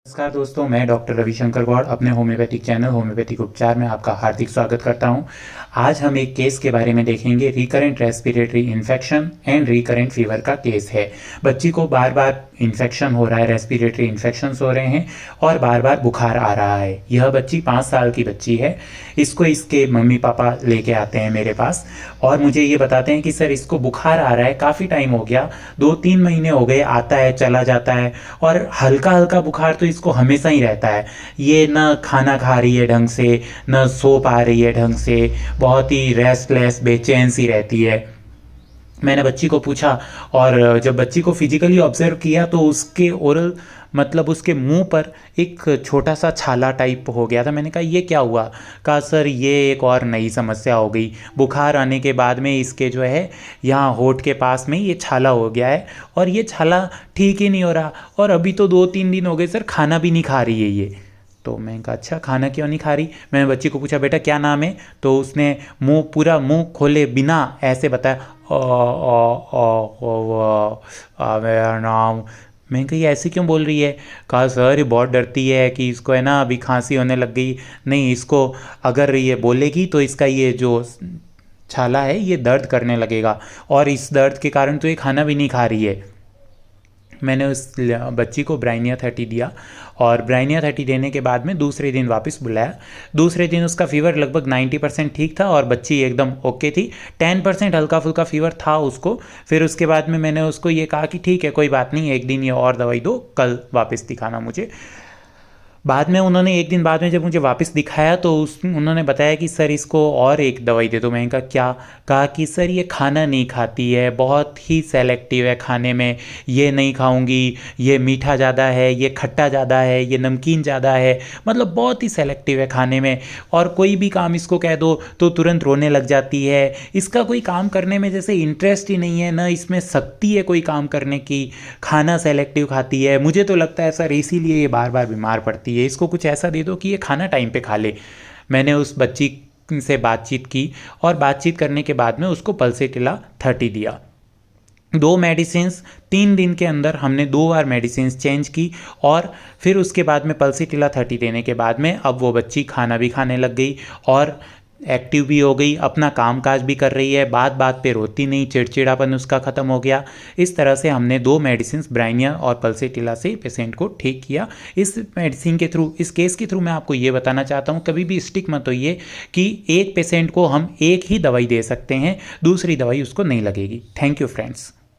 नमस्कार दोस्तों, मैं डॉक्टर रविशंकर गौड़ अपने होम्योपैथिक चैनल होम्योपैथिक उपचार में आपका हार्दिक स्वागत करता हूं। आज हम एक केस के बारे में देखेंगे। Recurrent respiratory infection and recurrent fever का केस है। बच्ची को बार बार इन्फेक्शन हो रहा है, रेस्पिरेटरी इन्फेक्शंस हो रहे हैं और बार बार बुखार आ रहा है। यह बच्ची 5 साल की बच्ची है। इसको इसके मम्मी पापा लेके आते हैं मेरे पास और मुझे ये बताते हैं कि सर इसको बुखार आ रहा है, काफ़ी टाइम हो गया, 2-3 महीने हो गए, आता है चला जाता है और हल्का हल्का बुखार तो इसको हमेशा ही रहता है। ये ना खाना खा रही है ढंग से, ना सो पा रही है ढंग से, बहुत ही रेस्टलेस बेचैन सी रहती है। मैंने बच्ची को पूछा और जब बच्ची को फिजिकली ऑब्जर्व किया तो उसके ओरल मतलब उसके मुंह पर एक छोटा सा छाला टाइप हो गया था। मैंने कहा ये क्या हुआ? कहा सर ये एक और नई समस्या हो गई। बुखार आने के बाद में इसके जो है यहाँ होठ के पास में ये छाला हो गया है और ये छाला ठीक ही नहीं हो रहा और अभी तो 2-3 दिन हो गए सर, खाना भी नहीं खा रही है ये। तो मैंने कहा अच्छा, खाना क्यों नहीं खा रही? मैंने बच्ची को पूछा बेटा क्या नाम है? तो उसने पूरा मुंह खोले बिना ऐसे बताया मेरा नाम। मैंने कहा ये ऐसे क्यों बोल रही है? कहा सर ये बहुत डरती है कि इसको है ना अभी खांसी होने लग गई। नहीं, इसको अगर ये बोलेगी तो इसका ये जो छाला है ये दर्द करने लगेगा और इस दर्द के कारण तो ये खाना भी नहीं खा रही है। मैंने उस बच्ची को ब्राइनिया 30 दिया और ब्राइनिया 30 देने के बाद में दूसरे दिन वापस बुलाया। दूसरे दिन उसका फीवर लगभग 90% ठीक था और बच्ची एकदम ओके थी। 10% हल्का फुल्का फीवर था उसको। फिर उसके बाद में मैंने उसको ये कहा कि ठीक है कोई बात नहीं, एक दिन ये और दवाई दो, कल वापस दिखाना मुझे। बाद में उन्होंने एक दिन बाद में जब मुझे वापस दिखाया तो उन्होंने बताया कि सर इसको और एक दवाई दे दो। मैंने कहा क्या? कहा कि सर ये खाना नहीं खाती है, बहुत ही सेलेक्टिव है खाने में, ये नहीं खाऊंगी, ये मीठा ज़्यादा है, ये खट्टा ज़्यादा है, ये नमकीन ज़्यादा है, मतलब बहुत ही सेलेक्टिव है खाने में। और कोई भी काम इसको कह दो तो तुरंत रोने लग जाती है। इसका कोई काम करने में जैसे इंटरेस्ट ही नहीं है, ना इसमें शक्ति है कोई काम करने की, खाना सेलेक्टिव खाती है। मुझे तो लगता है सर इसीलिए ये बार बार बीमार पड़ती है, इसको कुछ ऐसा दे दो कि ये खाना टाइम पे खा ले। मैंने उस बच्ची से बातचीत की और बातचीत करने के बाद में उसको पल्सेटिला 30 दिया। 2 मेडिसिन्स 3 दिन के अंदर हमने 2 बार मेडिसिन्स चेंज की और फिर उसके बाद में पल्सेटिला 30 देने के बाद में अब वो बच्ची खाना भी खाने लग गई और एक्टिव भी हो गई, अपना काम काज भी कर रही है, बात बात पे रोती नहीं, चिड़चिड़ापन उसका ख़त्म हो गया। इस तरह से हमने 2 मेडिसिन ब्राइनिया और पल्सेटिला से पेशेंट को ठीक किया। इस मेडिसिन के थ्रू, इस केस के थ्रू मैं आपको ये बताना चाहता हूँ, कभी भी स्टिक मत होइए कि एक पेशेंट को हम एक ही दवाई दे सकते हैं, दूसरी दवाई उसको नहीं लगेगी। Thank you friends.